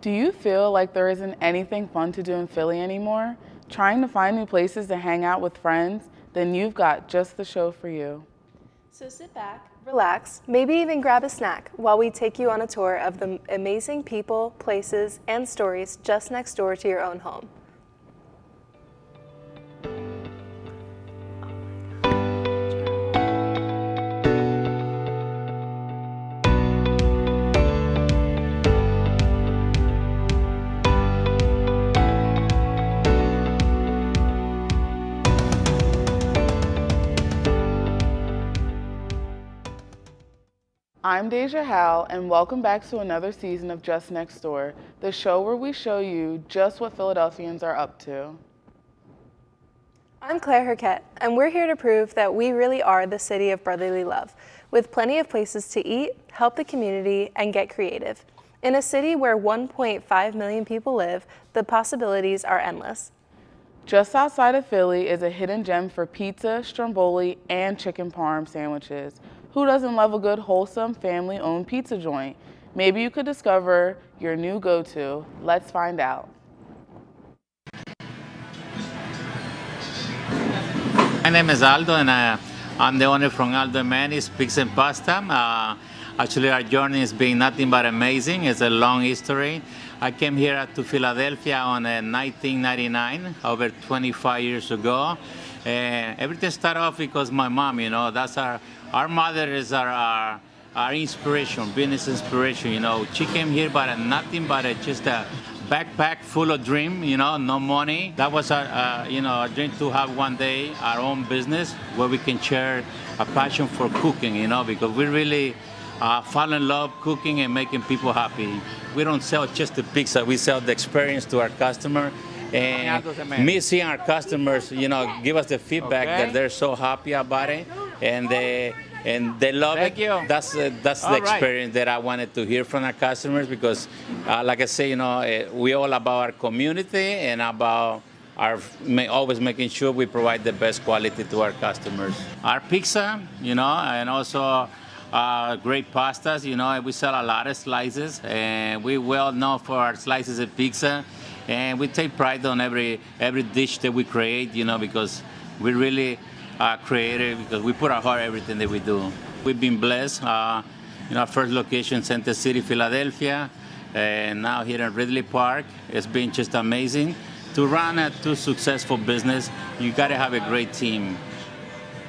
Do you feel like there isn't anything fun to do in Philly anymore? Trying to find new places to hang out with friends? Then you've got just the show for you. So sit back, relax, maybe even grab a snack while we take you on a tour of the amazing people, places, and stories just next door to your own home. I'm Deja Howell, and welcome back to another season of Just Next Door, the show where we show you just what Philadelphians are up to. I'm Claire Herquette, and we're here to prove that we really are the city of brotherly love, with plenty of places to eat, help the community, and get creative. In a city where 1.5 million people live, the possibilities are endless. Just outside of Philly is a hidden gem for pizza, stromboli, and chicken parm sandwiches. Who doesn't love a good, wholesome, family-owned pizza joint? Maybe you could discover your new go-to. Let's find out. My name is Aldo, and I'm the owner from Aldo and Manny's Pizza and Pasta. Actually, our journey has been nothing but amazing. It's a long history. I came here to Philadelphia on 1999, over 25 years ago. Everything started off because my mom, that's our mother is our inspiration, business inspiration. She came here but nothing but just a backpack full of dream, no money. That was our dream to have one day our own business where we can share a passion for cooking, because we really fall in love cooking and making people happy. We don't sell just the pizza, we sell the experience to our customer. And me seeing our customers, give us the feedback that they're so happy about it, and they love it. That's the experience that I wanted to hear from our customers, because, like I say, we all about our community and about always making sure we provide the best quality to our customers. Our pizza, and also great pastas. We sell a lot of slices, and we well known for our slices of pizza. And we take pride on every dish that we create, because we really creative, because we put our heart in everything that we do. We've been blessed. Our first location, Center City, Philadelphia, and now here in Ridley Park. It's been just amazing. To run a successful business, you got to have a great team.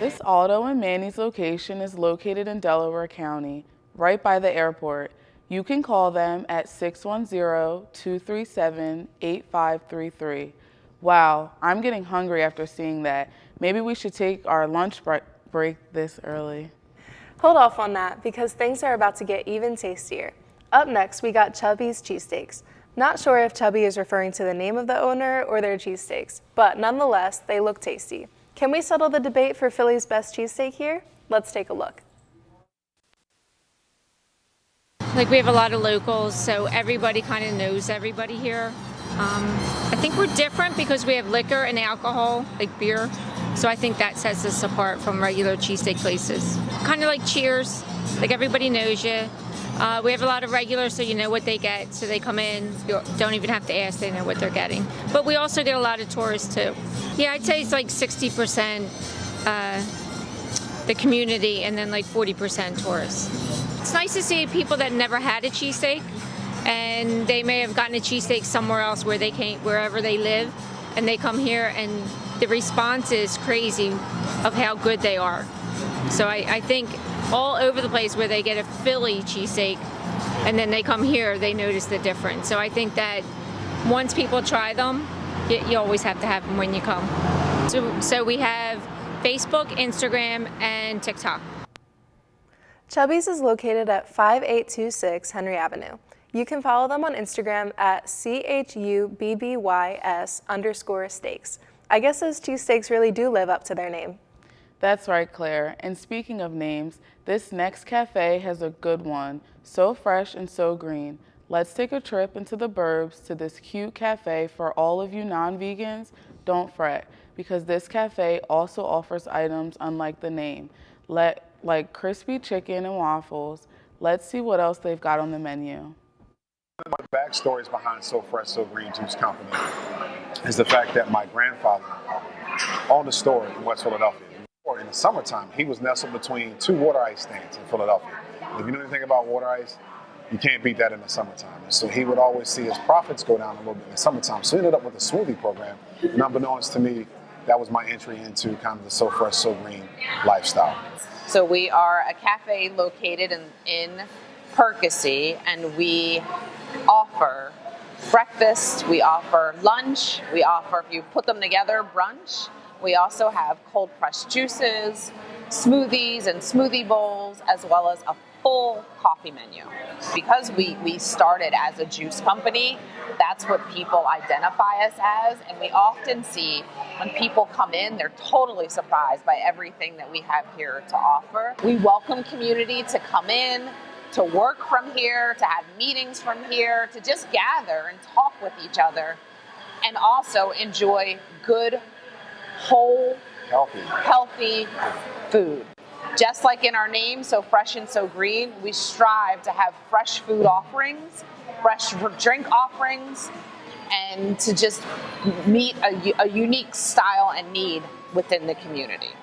This Aldo and Manny's location is located in Delaware County, right by the airport. You can call them at 610-237-8533. Wow, I'm getting hungry after seeing that. Maybe we should take our lunch break this early. Hold off on that, because things are about to get even tastier. Up next, we got Chubby's Cheesesteaks. Not sure if Chubby is referring to the name of the owner or their cheesesteaks, but nonetheless, they look tasty. Can we settle the debate for Philly's best cheesesteak here? Let's take a look. We have a lot of locals, so everybody kind of knows everybody here. I think we're different because we have liquor and alcohol, like beer. So I think that sets us apart from regular cheesesteak places. Kind of like Cheers, like everybody knows you. We have a lot of regulars, so you know what they get. So they come in, you don't even have to ask, they know what they're getting. But we also get a lot of tourists too. Yeah, I'd say it's like 60% the community and then like 40% tourists. It's nice to see people that never had a cheesesteak, and they may have gotten a cheesesteak somewhere else wherever they live, and they come here and the response is crazy of how good they are. So I think all over the place where they get a Philly cheesesteak and then they come here, they notice the difference. So I think that once people try them, you always have to have them when you come. So we have Facebook, Instagram, and TikTok. Chubby's is located at 5826 Henry Avenue. You can follow them on Instagram at CHUBBYS_steaks. I guess those cheesesteaks really do live up to their name. That's right, Claire. And speaking of names, this next cafe has a good one. So fresh and so green. Let's take a trip into the burbs to this cute cafe for all of you non-vegans. Don't fret, because this cafe also offers items unlike the name, like crispy chicken and waffles. Let's see what else they've got on the menu. of the backstories behind So Fresh, So Green Juice Company is the fact that my grandfather owned a store in West Philadelphia. In the summertime, he was nestled between two water ice stands in Philadelphia. If you know anything about water ice, you can't beat that in the summertime. And so he would always see his profits go down a little bit in the summertime. So he ended up with a smoothie program. And unbeknownst to me, that was my entry into kind of the So Fresh, So Green lifestyle. So we are a cafe located in Percy, and we offer breakfast, we offer lunch, we offer, if you put them together, brunch. We also have cold pressed juices, smoothies and smoothie bowls, as well as a full coffee menu. Because we started as a juice company, that's what people identify us as, and we often see when people come in, they're totally surprised by everything that we have here to offer. We welcome community to come in, to work from here, to have meetings from here, to just gather and talk with each other, and also enjoy good, whole, healthy food. Just like in our name, So Fresh and So Green, we strive to have fresh food offerings, fresh drink offerings, and to just meet a unique style and need within the community.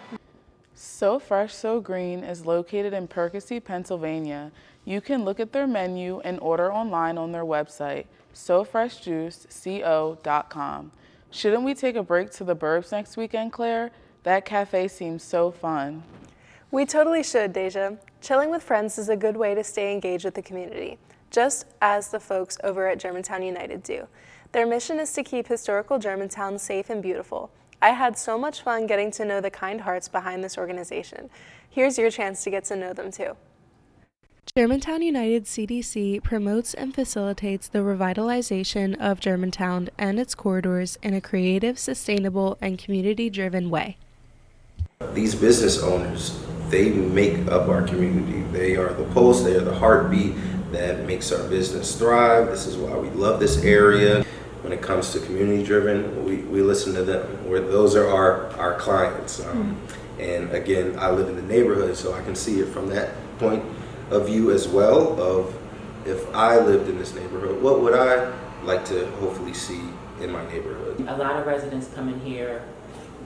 So Fresh, So Green is located in Percy, Pennsylvania. You can look at their menu and order online on their website, sofreshjuiceco.com. Shouldn't we take a break to the Burbs next weekend, Claire? That cafe seems so fun. We totally should, Deja. Chilling with friends is a good way to stay engaged with the community, just as the folks over at Germantown United do. Their mission is to keep historical Germantown safe and beautiful. I had so much fun getting to know the kind hearts behind this organization. Here's your chance to get to know them too. Germantown United CDC promotes and facilitates the revitalization of Germantown and its corridors in a creative, sustainable, and community-driven way. These business owners, they make up our community. They are the pulse, they are the heartbeat that makes our business thrive. This is why we love this area. When it comes to community-driven, we listen to them. Those are our clients. And again, I live in the neighborhood, so I can see it from that point of view as well, of if I lived in this neighborhood, what would I like to hopefully see in my neighborhood? A lot of residents come in here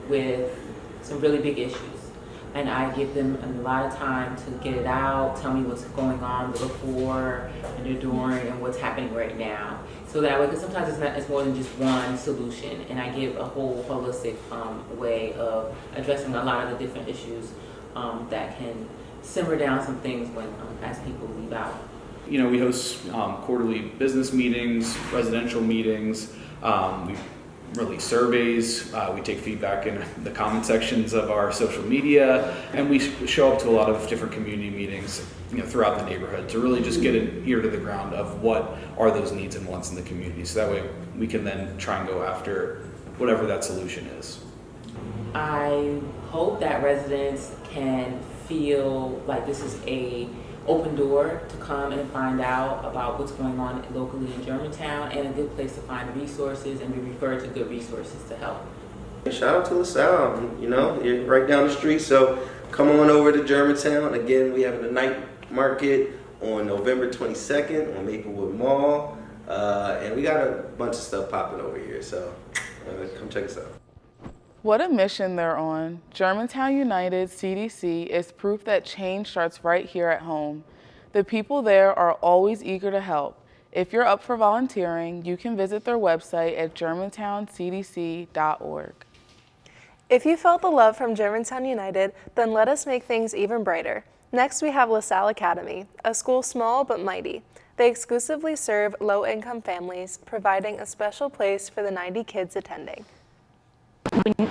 with some really big issues, and I give them a lot of time to get it out, tell me what's going on before and during and what's happening right now. So that way, because sometimes it's more than just one solution, and I give a whole holistic way of addressing a lot of the different issues that can simmer down some things when as people leave out. You know, we host quarterly business meetings, residential meetings. We release surveys. We take feedback in the comment sections of our social media, and we show up to a lot of different community meetings, you know, throughout the neighborhood to really just get an ear to the ground of what are those needs and wants in the community. So that way we can then try and go after whatever that solution is. I hope that residents can feel like this is a open door to come and find out about what's going on locally in Germantown, and a good place to find resources and be referred to good resources to help. Shout out to LaSalle, you know, you're right down the street, so come on over to Germantown. Again, we have the night market on November 22nd on Maplewood Mall, and we got a bunch of stuff popping over here, so come check us out. What a mission they're on. Germantown United CDC is proof that change starts right here at home. The people there are always eager to help. If you're up for volunteering, you can visit their website at germantowncdc.org. If you felt the love from Germantown United, then let us make things even brighter. Next, we have LaSalle Academy, a school small but mighty. They exclusively serve low-income families, providing a special place for the 90 kids attending.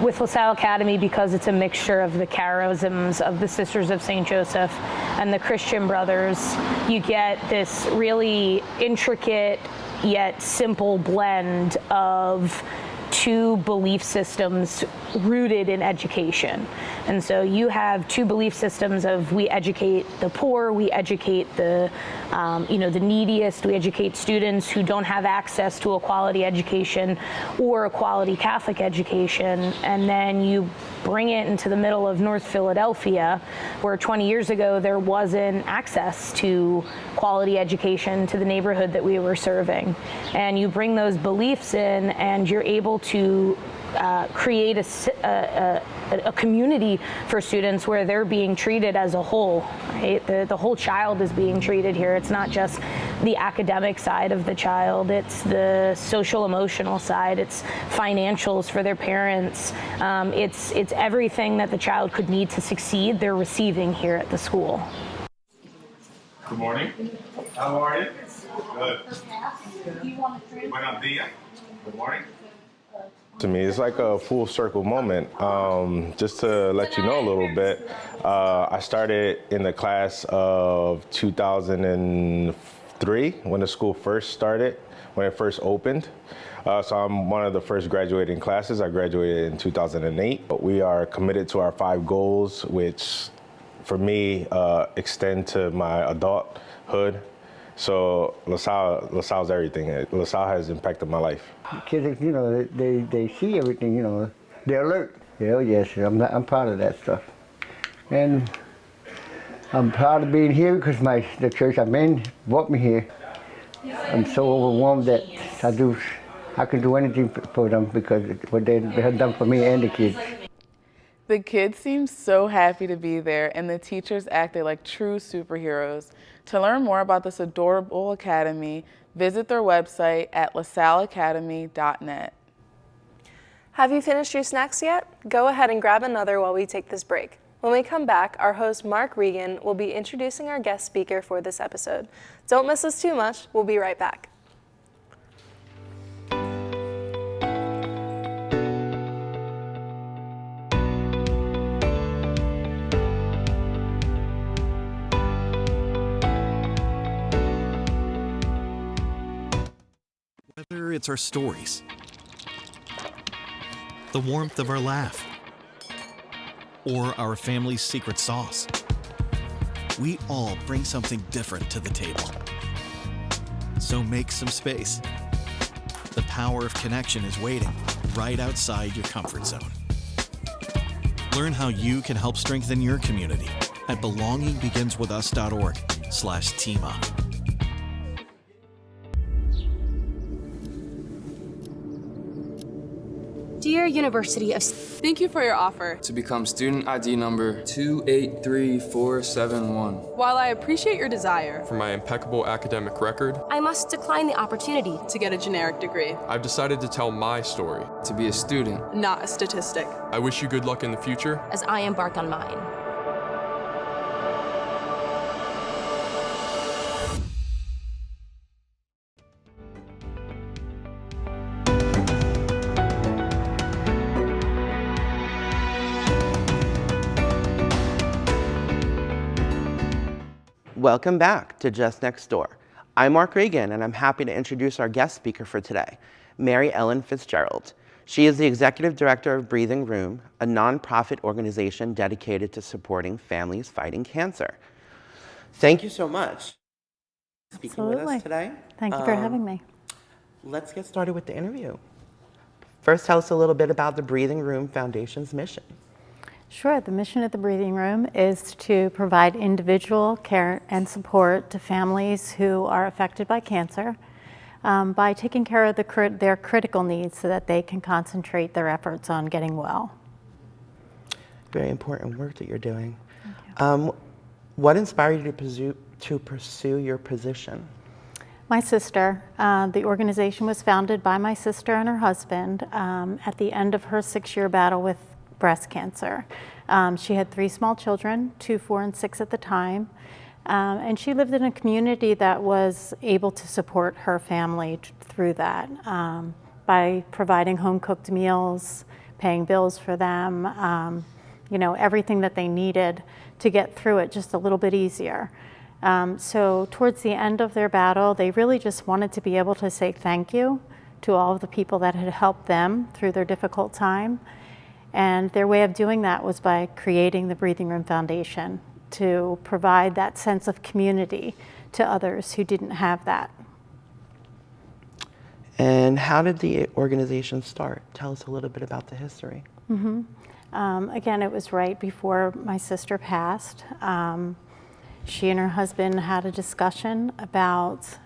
With LaSalle Academy, because it's a mixture of the charisms of the Sisters of St. Joseph and the Christian Brothers, you get this really intricate yet simple blend of two belief systems rooted in education. And so you have two belief systems of we educate the poor, we educate the the neediest, we educate students who don't have access to a quality education or a quality Catholic education, and then you bring it into the middle of North Philadelphia, where 20 years ago there wasn't access to quality education to the neighborhood that we were serving. And you bring those beliefs in, and you're able to create a community for students where they're being treated as a whole, right? The whole child is being treated here. It's not just the academic side of the child, it's the social emotional side, it's financials for their parents, it's everything that the child could need to succeed, they're receiving here at the school. Good morning. How are you? Good. Buenos dias. Good morning. To me, it's like a full circle moment. Just to let you know a little bit, I started in the class of 2003 when the school first started, when it first opened. So I'm one of the first graduating classes. I graduated in 2008. We are committed to our 5 goals, which for me extend to my adulthood. So LaSalle's everything. LaSalle has impacted my life. Kids, you know, they see everything, you know, they're alert. Yeah, yes, I'm proud of that stuff. And I'm proud of being here because the church I'm in brought me here. I'm so overwhelmed that I can do anything for them because what they have done for me and the kids. The kids seemed so happy to be there, and the teachers acted like true superheroes. To learn more about this adorable academy, visit their website at lasalleacademy.net. Have you finished your snacks yet? Go ahead and grab another while we take this break. When we come back, our host Mark Regan will be introducing our guest speaker for this episode. Don't miss us too much. We'll be right back. Whether it's our stories, the warmth of our laugh, or our family's secret sauce, we all bring something different to the table. So make some space. The power of connection is waiting right outside your comfort zone. Learn how you can help strengthen your community at belongingbeginswithus.org/teamup. Dear University of... Thank you for your offer to become student ID number 283471. While I appreciate your desire For my impeccable academic record, I must decline the opportunity to get a generic degree, I've decided to tell my story, to be a student, not a statistic. I wish you good luck in the future as I embark on mine. Welcome back to Just Next Door. I'm Mark Regan, and I'm happy to introduce our guest speaker for today, Mary Ellen Fitzgerald. She is the Executive Director of Breathing Room, a nonprofit organization dedicated to supporting families fighting cancer. Thank you so much for speaking with us today. Thank you for having me. Let's get started with the interview. First, tell us a little bit about the Breathing Room Foundation's mission. Sure. The mission of the Breathing Room is to provide individual care and support to families who are affected by cancer by taking care of their critical needs so that they can concentrate their efforts on getting well. Very important work that you're doing. What inspired you to pursue your position? My sister. The organization was founded by my sister and her husband at the end of her 6-year battle with breast cancer. She had 3 small children, 2, 4, and 6 at the time, and she lived in a community that was able to support her family through that by providing home-cooked meals, paying bills for them, everything that they needed to get through it just a little bit easier. So towards the end of their battle, they really just wanted to be able to say thank you to all of the people that had helped them through their difficult time. And their way of doing that was by creating the Breathing Room Foundation to provide that sense of community to others who didn't have that. And how did the organization start? Tell us a little bit about the history. Again, it was right before my sister passed. She and her husband had a discussion about,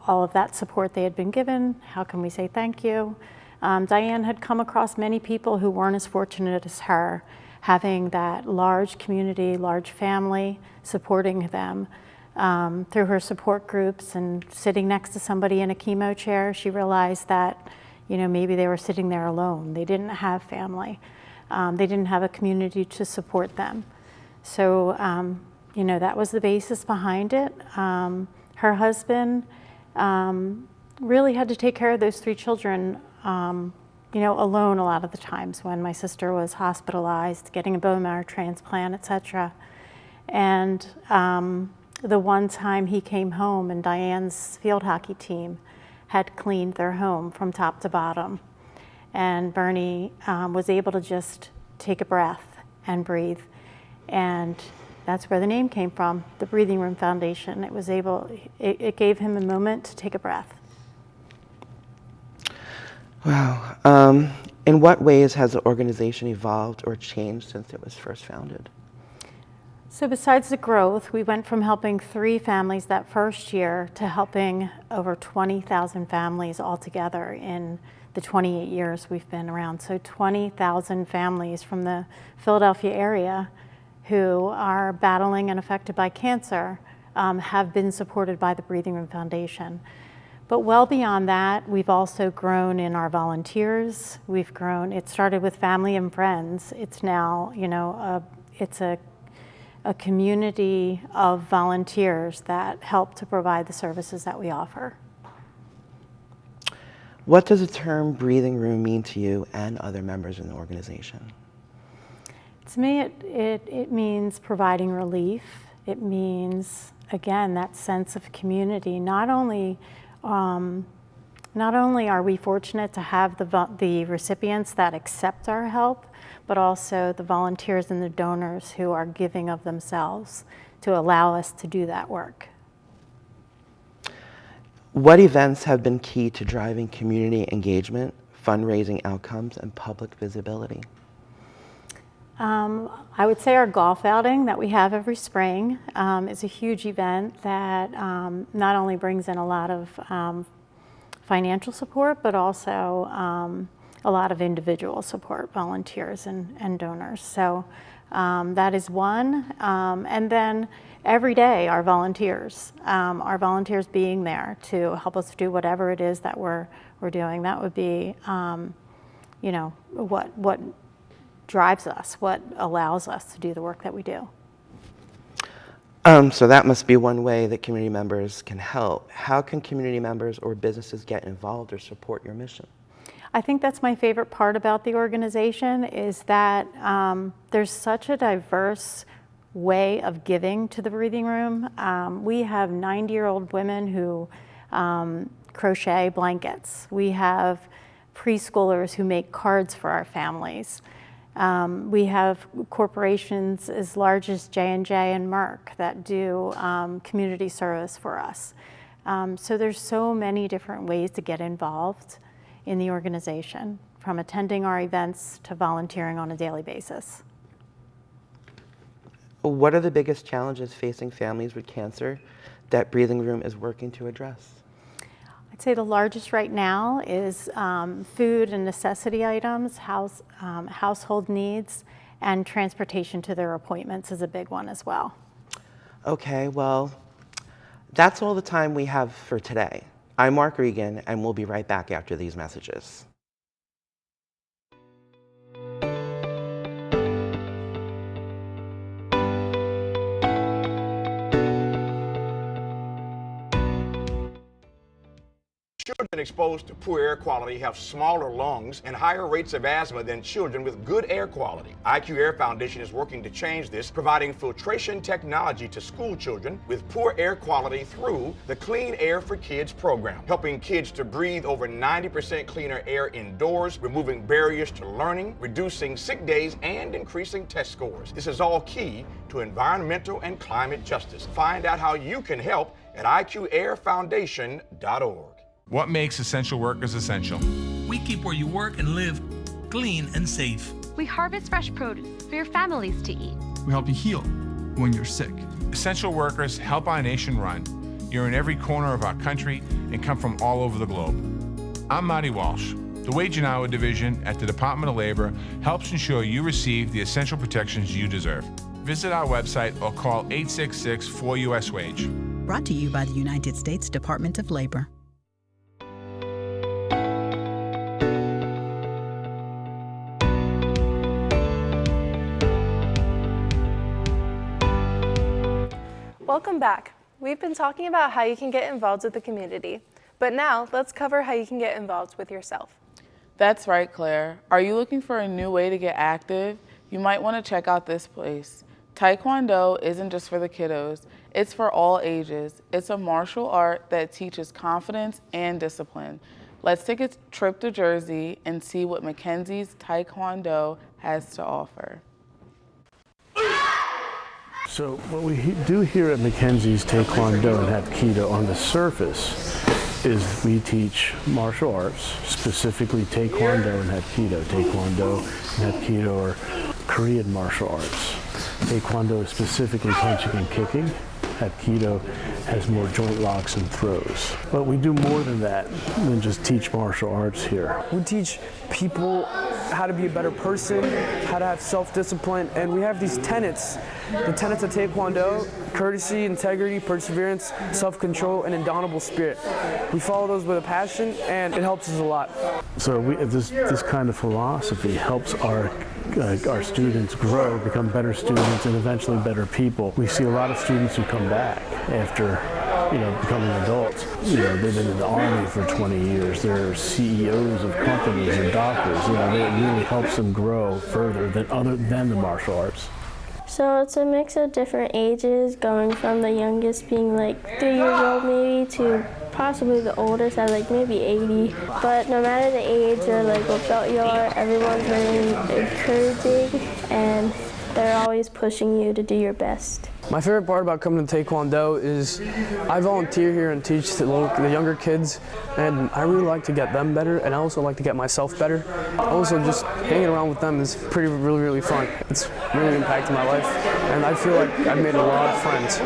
all of that support they had been given. How can we say thank you? Diane had come across many people who weren't as fortunate as her, having that large community, large family supporting them. Through her support groups and sitting next to somebody in a chemo chair, she realized that, maybe they were sitting there alone. They didn't have family. They didn't have a community to support them. So, that was the basis behind it. Her husband really had to take care of those 3 children, alone a lot of the times when my sister was hospitalized, getting a bone marrow transplant, etc. And the one time he came home and Diane's field hockey team had cleaned their home from top to bottom. And Bernie was able to just take a breath and breathe. And that's where the name came from, the Breathing Room Foundation. It gave him a moment to take a breath. Wow. In what ways has the organization evolved or changed since it was first founded? So besides the growth, we went from helping 3 families that first year to helping over 20,000 families altogether in the 28 years we've been around. So 20,000 families from the Philadelphia area who are battling and affected by cancer have been supported by the Breathing Room Foundation. But well beyond that, we've also grown in our volunteers. We've grown, it started with family and friends. It's now, it's a community of volunteers that help to provide the services that we offer. What does the term breathing room mean to you and other members in the organization? To me, it means providing relief. It means, again, that sense of community. Not only are we fortunate to have the recipients that accept our help, but also the volunteers and the donors who are giving of themselves to allow us to do that work. What events have been key to driving community engagement, fundraising outcomes, and public visibility? I would say our golf outing that we have every spring is a huge event that not only brings in a lot of financial support, but also a lot of individual support, volunteers and donors. So that is one. And then every day our volunteers being there to help us do whatever it is that we're doing. That would be, what drives us, what allows us to do the work that we do. So that must be one way that community members can help. How can community members or businesses get involved or support your mission? I think that's my favorite part about the organization is that there's such a diverse way of giving to the Breathing Room. We have 90-year-old women who crochet blankets. We have preschoolers who make cards for our families. We have corporations as large as J&J and Merck that do community service for us. So there's so many different ways to get involved in the organization, from attending our events to volunteering on a daily basis. What are the biggest challenges facing families with cancer that Breathing Room is working to address? I'd say the largest right now is food and necessity items, household needs, and transportation to their appointments is a big one as well. Okay, well, that's all the time we have for today. I'm Mark Regan, and we'll be right back after these messages. Children exposed to poor air quality have smaller lungs and higher rates of asthma than children with good air quality. IQ Air Foundation is working to change this, providing filtration technology to school children with poor air quality through the Clean Air for Kids program, helping kids to breathe over 90% cleaner air indoors, removing barriers to learning, reducing sick days, and increasing test scores. This is all key to environmental and climate justice. Find out how you can help at IQAirFoundation.org. What makes essential workers essential? We keep where you work and live clean and safe. We harvest fresh produce for your families to eat. We help you heal when you're sick. Essential workers help our nation run. You're in every corner of our country and come from all over the globe. I'm Marty Walsh. The Wage and Hour Division at the Department of Labor helps ensure you receive the essential protections you deserve. Visit our website or call 866-4US-WAGE. Brought to you by the United States Department of Labor. Welcome back. We've been talking about how you can get involved with the community, but now let's cover how you can get involved with yourself. That's right, Claire. Are you looking for a new way to get active? You might want to check out this place. Taekwondo isn't just for the kiddos, it's for all ages. It's a martial art that teaches confidence and discipline. Let's take a trip to Jersey and see what Mackenzie's Taekwondo has to offer. So what we do here at Mackenzie's Taekwondo and Hapkido on the surface is we teach martial arts, specifically Taekwondo and Hapkido. Taekwondo and Hapkido are Korean martial arts. Taekwondo is specifically punching and kicking. Hapkido has more joint locks and throws. But we do more than that, than just teach martial arts here. We teach people how to be a better person, how to have self-discipline, and we have these tenets. The tenets of Taekwondo: courtesy, integrity, perseverance, self-control, and indomitable spirit. We follow those with a passion, and it helps us a lot. So this kind of philosophy helps our students grow, become better students, and eventually better people. We see a lot of students who come back after becoming adults. They've been in the Army for 20 years. They're CEOs of companies and doctors. It really helps them grow further than the martial arts. So it's a mix of different ages, going from the youngest being like 3 years old maybe to possibly the oldest at like maybe 80. But no matter the age or like what belt you are, everyone's very encouraging and they're always pushing you to do your best. My favorite part about coming to Taekwondo is I volunteer here and teach the younger kids, and I really like to get them better, and I also like to get myself better. Also, just hanging around with them is really fun. It's really impacted my life, and I feel like I've made a lot of friends.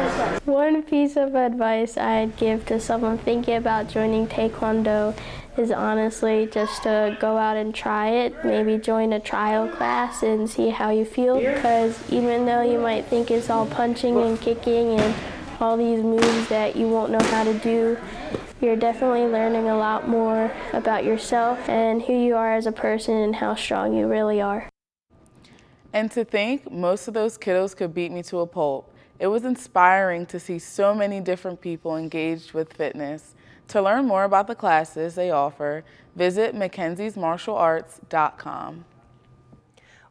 One piece of advice I'd give to someone thinking about joining Taekwondo is honestly just to go out and try it. Maybe join a trial class and see how you feel, because even though you might think it's all punching and kicking and all these moves that you won't know how to do, you're definitely learning a lot more about yourself and who you are as a person and how strong you really are. And to think most of those kiddos could beat me to a pulp. It was inspiring to see so many different people engaged with fitness. To learn more about the classes they offer, visit MackenziesMartialArts.com.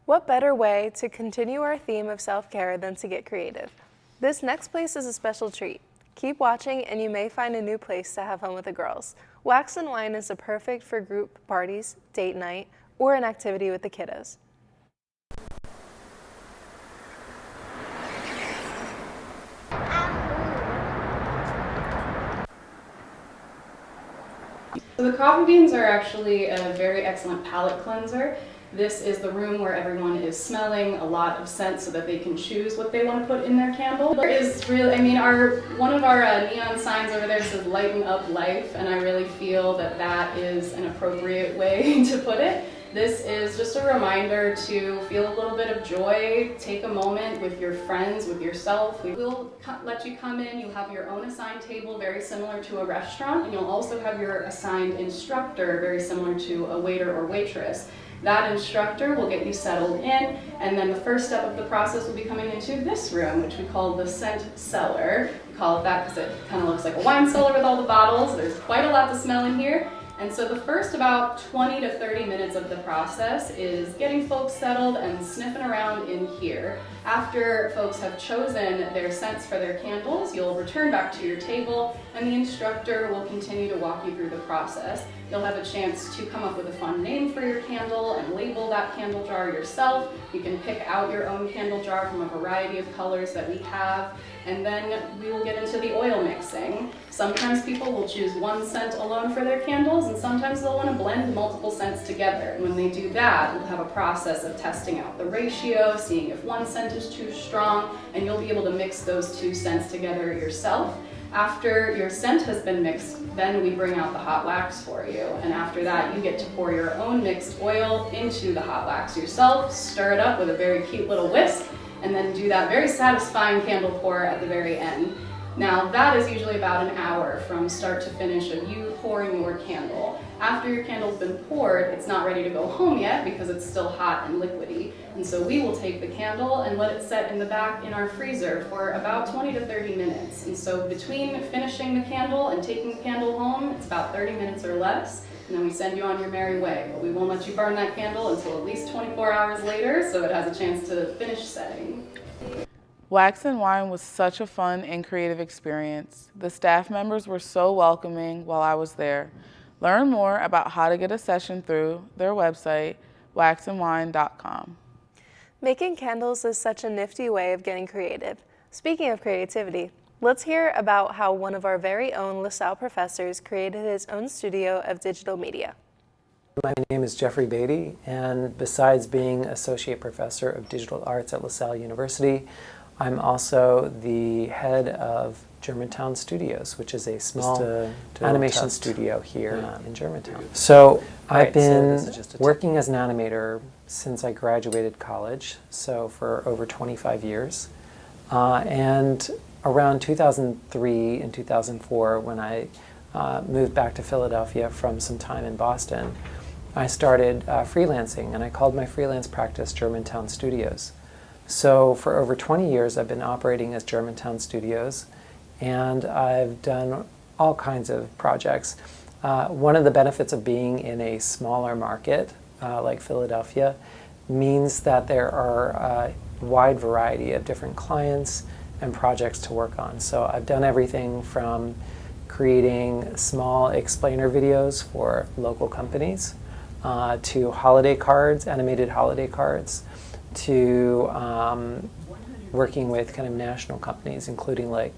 What better way to continue our theme of self-care than to get creative? This next place is a special treat. Keep watching and you may find a new place to have fun with the girls. Wax and Wine is perfect for group parties, date night, or an activity with the kiddos. So the coffee beans are actually a very excellent palate cleanser. This is the room where everyone is smelling a lot of scents so that they can choose what they want to put in their candle. There is really, one of our neon signs over there says lighten up life, and I really feel that that is an appropriate way to put it. This is just a reminder to feel a little bit of joy, take a moment with your friends, with yourself. We will let you come in, you'll have your own assigned table, very similar to a restaurant, and you'll also have your assigned instructor, very similar to a waiter or waitress. That instructor will get you settled in, and then the first step of the process will be coming into this room, which we call the scent cellar. We call it that because it kind of looks like a wine cellar with all the bottles. There's quite a lot to smell in here. And so the first about 20 to 30 minutes of the process is getting folks settled and sniffing around in here. After folks have chosen their scents for their candles, you'll return back to your table and the instructor will continue to walk you through the process. You'll have a chance to come up with a fun name for your candle and label that candle jar yourself. You can pick out your own candle jar from a variety of colors that we have, and then we will get into the oil mixing. Sometimes people will choose one scent alone for their candles, and sometimes they'll want to blend multiple scents together. And when they do that, we'll have a process of testing out the ratio, seeing if one scent is too strong, and you'll be able to mix those two scents together yourself. After your scent has been mixed, then we bring out the hot wax for you. And after that, you get to pour your own mixed oil into the hot wax yourself, stir it up with a very cute little whisk, and then do that very satisfying candle pour at the very end. Now that is usually about an hour from start to finish of you pouring your candle. After your candle's been poured, it's not ready to go home yet because it's still hot and liquidy. And so we will take the candle and let it set in the back in our freezer for about 20 to 30 minutes. And so between finishing the candle and taking the candle home, it's about 30 minutes or less. And then we send you on your merry way. But we won't let you burn that candle until at least 24 hours later, so it has a chance to finish setting. Wax and Wine was such a fun and creative experience. The staff members were so welcoming while I was there. Learn more about how to get a session through their website, waxandwine.com. Making candles is such a nifty way of getting creative. Speaking of creativity, let's hear about how one of our very own LaSalle professors created his own studio of digital media. My name is Jeffrey Beatty, and besides being Associate Professor of Digital Arts at LaSalle University, I'm also the head of Germantown Studios, which is a small animation studio here in Germantown. So I've been working as an animator since I graduated college, so for over 25 years. And around 2003 and 2004, when I moved back to Philadelphia from some time in Boston, I started freelancing, and I called my freelance practice Germantown Studios. So for over 20 years, I've been operating as Germantown Studios, and I've done all kinds of projects. One of the benefits of being in a smaller market like Philadelphia means that there are a wide variety of different clients and projects to work on. So I've done everything from creating small explainer videos for local companies to holiday cards, animated holiday cards, to working with kind of national companies, including like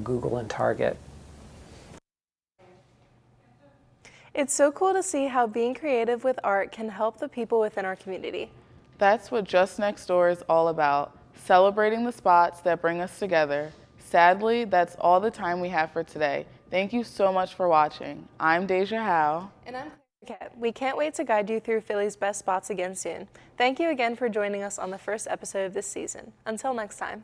Google and Target. It's so cool to see how being creative with art can help the people within our community. That's what Just Next Door is all about, celebrating the spots that bring us together. Sadly, that's all the time we have for today. Thank you so much for watching. I'm Deja Howe. And I'm Claire. We can't wait to guide you through Philly's best spots again soon. Thank you again for joining us on the first episode of this season. Until next time.